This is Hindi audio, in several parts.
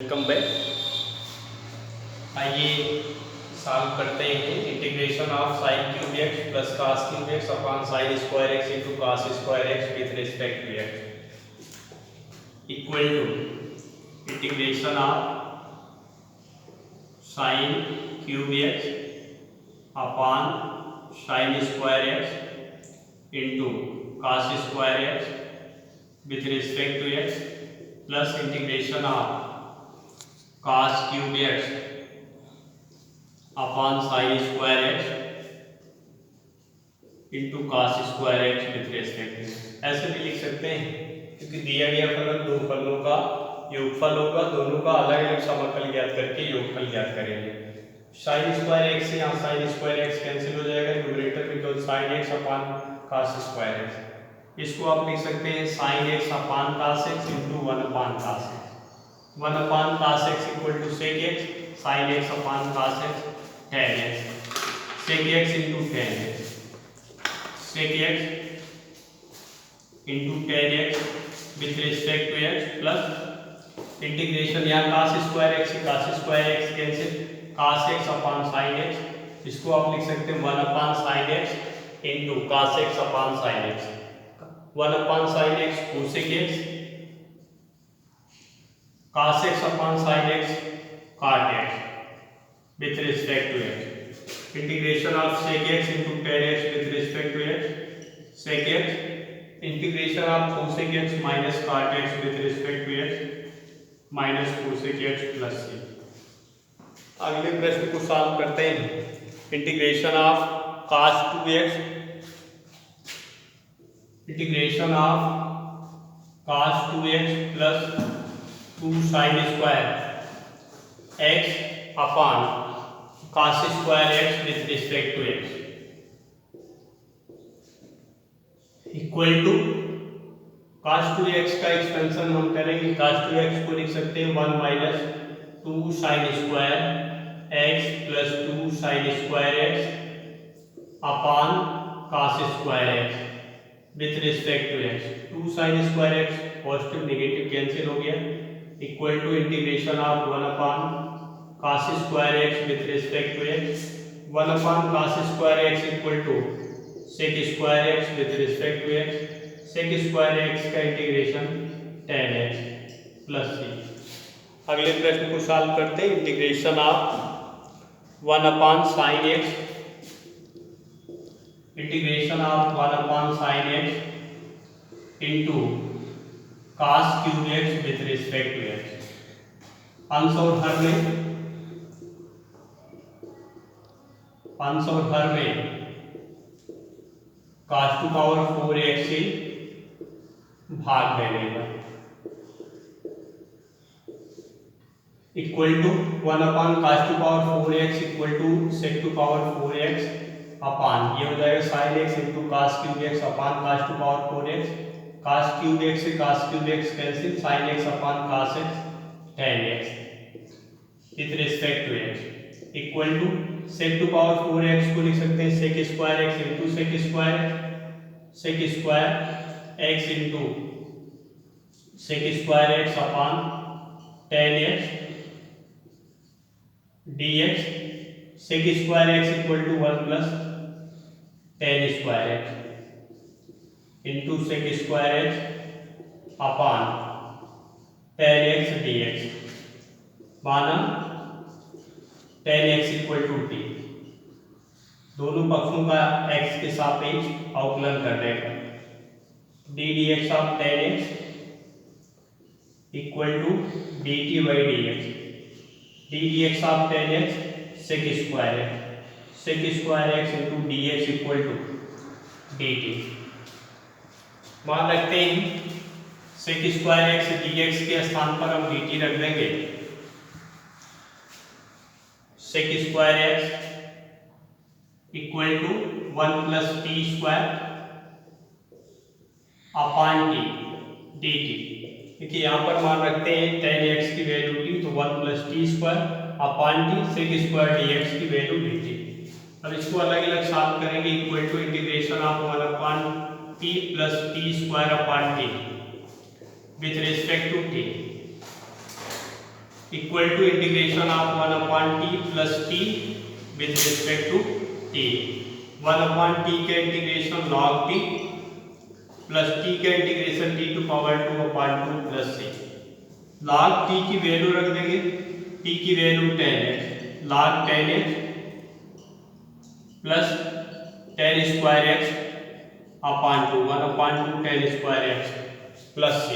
Welcome back. आइए सॉल्व करते हैं integration of sine cube x plus cos cube x upon sine square x into cos square x with respect to x equal to integration of sine cube x upon sine square x into cos square x with respect to x plus integration of cos cube x upon sine square x into cos square x with respect. ऐसे भी लिख सकते हैं क्योंकि दिया गया फलन दो फलों का योगफल होगा, दोनों का अलग अलग समाकल ज्ञात करके योगफल ज्ञात करेंगे। साइन स्क्वायर एक्स से यहाँ साइन स्क्वायर एक्स कैंसिल हो जाएगा, न्यूमरेटर में केवल sine x upon cos square x. इसको आप लिख सकते हैं sine x upon cos x into 1 upon cos x. 1 upon cos x equal to sec x, sine x upon cos x tan x, sec x into tan x, sec x into tan x with respect to x plus integration यहाँ cos square x cancel, cos x upon sine x. इसको आप लिख सकते हैं 1 upon sine x into cos x upon sine x. 1 upon sine x cosec x, cos x upon sin x cot x with respect to x, integration of sec x into tan x with respect to x, sec x integration of cosec x minus cot x with respect to x minus cosec x plus c। अगले प्रश्न को सॉल्व करते हैं। Integration of cos 2x, integration of cos 2x plus 2 sin square x upon cos square x with respect to x equal to cos 2x का एक्सपेंशन हम करेंगे। cos 2x को लिख सकते हैं 1 minus 2 sin square x plus 2 sin square x upon cos square x with respect to x। 2 sin square x positive negative cancel हो गया, equal to integration of 1 upon cos square x with respect to x। 1 upon cos square x equal to sec square x with respect to x, sec square x का integration tan x plus c। अगले प्रश्न को सॉल्व करते हैं। Integration of 1 upon sin x, integration of 1 upon sin x into cos cube x with respect to x. अंश और हर में cos टू पावर 4x से भाग देने का equal to 1 upon cos to power 4x equal to sec to power 4x upon ये हो जाएगा sin x into cos cube x upon cos to power 4x, cos cube x से cos cube x cancel, sin x upon cos x tan x with respect to x equal to sec to power 4x को लिख सकते हैं sec square x into sec square x into sec square x upon tan x dx, sec square x equal to 1 plus tan square x into sec square x upon tan x dx, माना tan x equal to t। दोनों पक्षों का x के सापेक्ष अवकलन करने का d dx of tan x equal to dt by dx, d dx of tan x sec square x into dx equal to dt। मान रखते हैं sec स्क्वायर x dx के स्थान पर हम dt रख देंगे। sec square x equal to 1 plus t square upon t dt। देखिए यहाँ पर मान रखते हैं tan x की वैल्यू t, तो 1 plus t square upon t sec square dx की वैल्यू dt। अब इसको अलग अलग सॉल्व करेंगे। Equal to integration of 1 upon t plus t square upon t with respect to t equal to integration of 1/t plus t with respect to t. 1/t का इंटीग्रेशन log t प्लस t का integration t to power 2/2 plus c। log t की वैल्यू रख देंगे, t की value 10x, log 10x plus 10 square x upon 2 1/2 10 square x plus c।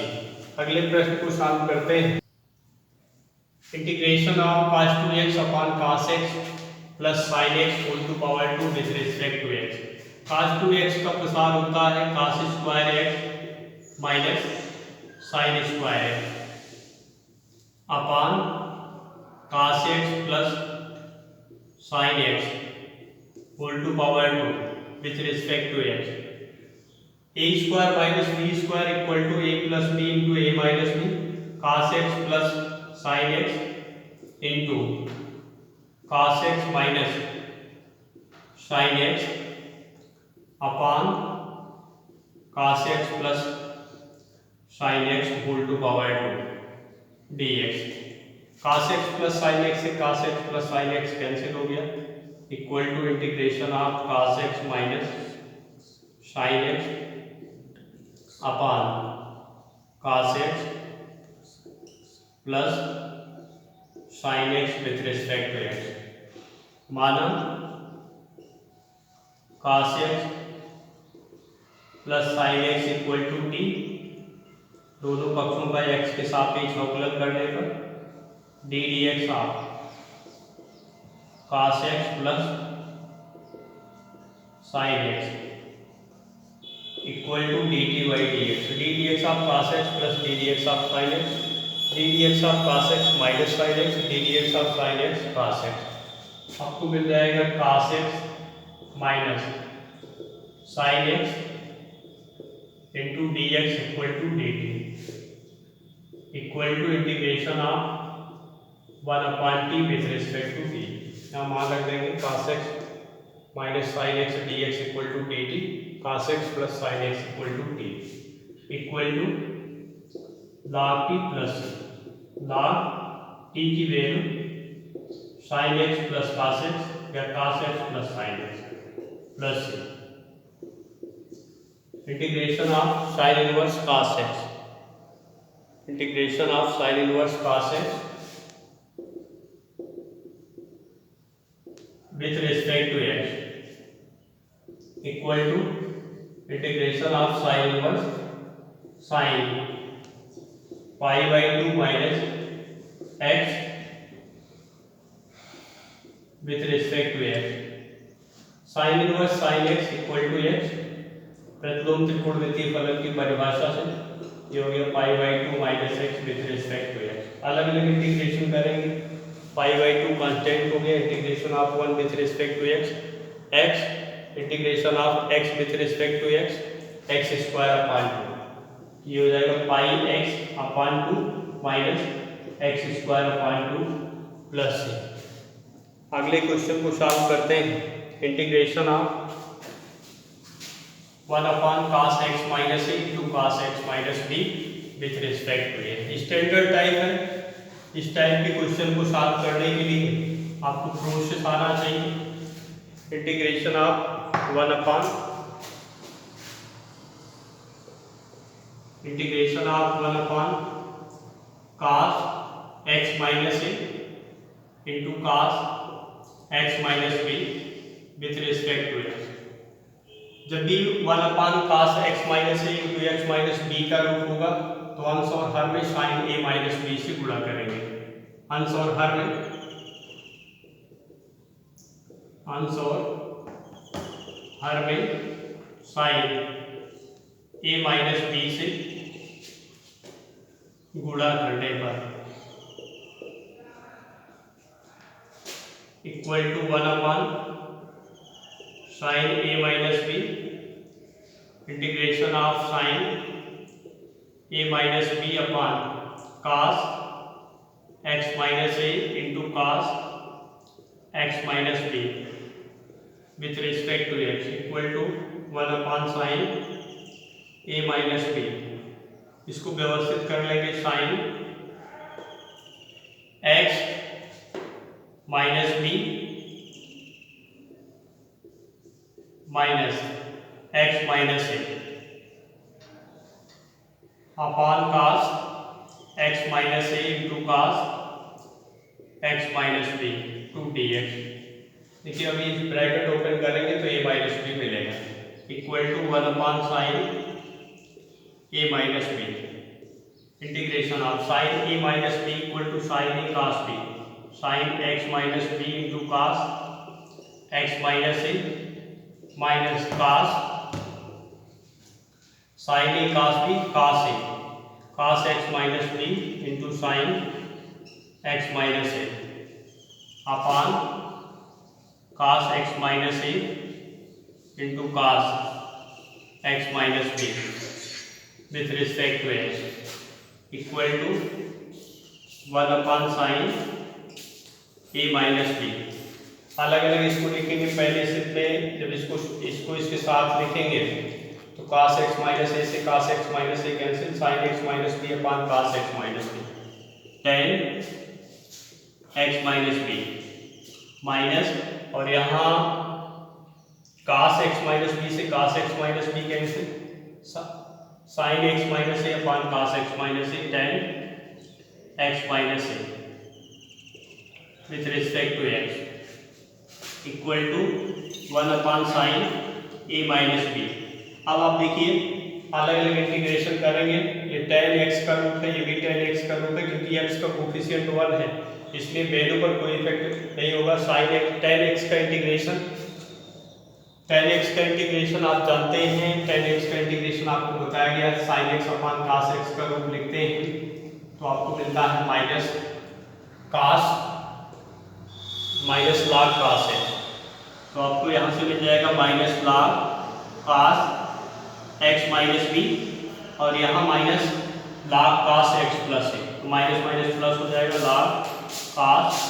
अगले प्रश्न को सॉल्व करते हैं। Integration of cos 2x upon cos x plus sin x whole to power 2 with respect to x। cos 2x का प्रसार होता है cos square x minus sin square x upon cos x plus sin x whole to power 2 with respect to x। a square minus b square equal to a plus b into a minus b, cos x plus sin x into cos x minus sin x upon cos x plus sin x whole to power 2 dx। cos x plus sin x से cos x plus sin x cancel हो गया, equal to integration of cos x minus sin x upon cos x plus sin x with respect to x। माना cos x plus sin x equal to t, दोनों पक्षों का x के सापेक्ष अवकलन करने पर d dx of cos x plus sin x equal to dt by dx। D d x of cos x plus d d x of sin x, d d x of cos x minus sin x, d d x of sin x cos x। आपको मिल जाएगा cos x minus sin x into d x equal to d t equal to integration of 1/t with respect to t। यहाँ मान रख देंगे cos x minus sin x d x equal to d t, cos x plus sin x equal to t equal to log t plus log t की value sin x plus cos x या cos x plus sin x plus integration of sin inverse cos x, integration of sin inverse cos x with respect to x equal to integration of sin inverse sin pi by 2 minus x with respect to x। sin inverse sin x equal to x प्रतिलोम त्रिकोणमितीय फलन की परिभाषा से ये हो गया pi by 2 minus x with respect to x। अलग अलग इंटीग्रेशन करेंगे, पाई बाई 2 कांस्टेंट हो गया, integration of 1 with respect to x integration of x with respect to x square upon 2, ये हो जाएगा pi x upon 2 minus x square upon 2 plus c। अगले क्वेश्चन को सॉल्व करते हैं। Integration of 1/cos x minus a into cos x minus b with respect to a। Standard type है, इस टाइप के क्वेश्चन को सॉल्व करने के लिए आपको प्रोसेस आना चाहिए। Integration of 1/cos x minus a into cos x minus b with respect to x। जब भी 1/cos x minus a into x minus b का रूप होगा तो अंश और हर में sin a माइनस b से गुणा करेंगे। अंश और हर में sin a माइनस b से गुणा करने पर equal to 1/sin a minus b integration of sin a minus b upon cos x minus a into cos x minus b with respect to x equal to 1/sin a minus b। इसको व्यवस्थित कर लेंगे sin minus b minus x minus a upon cos x minus a into cos x minus b 2dx। देखिए अभी ब्रैकेट ओपन करेंगे तो ए माइनस बी मिलेगा equal to 1 upon sine a minus b integration of sine a minus b equal to sine a cos b sine x minus b into cos x minus a minus cos sine a cos b cos a cos x minus b into sine x minus a upon cos x minus a into cos x minus b with respect to x equal to 1 upon sin a minus b। अलग अलग इसको लिखेंगे पहले से में, जब इसको इसके साथ लिखेंगे तो cos x माइनस ए से cos x minus a cancel sin x minus b upon cos x minus b tan x minus b minus, और यहाँ cos x माइनस बी से cos x minus b cancel sine x minus a upon cos x minus a tan x minus a with respect to x equal to 1 upon sine a minus b. अब आप देखिए अलग अलग इंटीग्रेशन करेंगे, ये टेन एक्स का रूट है, ये भी टेन एक्स का रूट है, क्योंकि एक्स का कोफिशिएंट 1 है इसलिए वैल्यू पर कोई इफेक्ट नहीं होगा। साइन एक्स टेन एक्स का इंटीग्रेशन आप जानते हैं, टेन एक्स का इंटीग्रेशन आपको बताया गया है, sine x upon cos x का रूप लिखते हैं तो आपको मिलता है minus cos minus log cos x, तो आपको यहाँ से मिल जाएगा minus log cos x minus b और यहाँ minus log cos x plus a, तो माइनस माइनस प्लस हो जाएगा log cos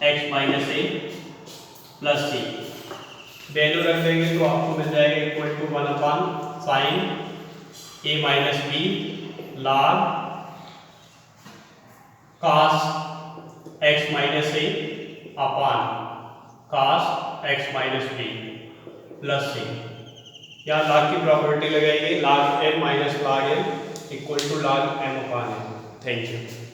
x minus a plus c. Value रख देंगे तो आपको मिल जाएगा equal to 1 upon sine a minus B log cos x minus a upon cos x minus b plus c. या log की प्रॉपर्टी लगाइए log m minus log m equal to log m upon m। Thank you.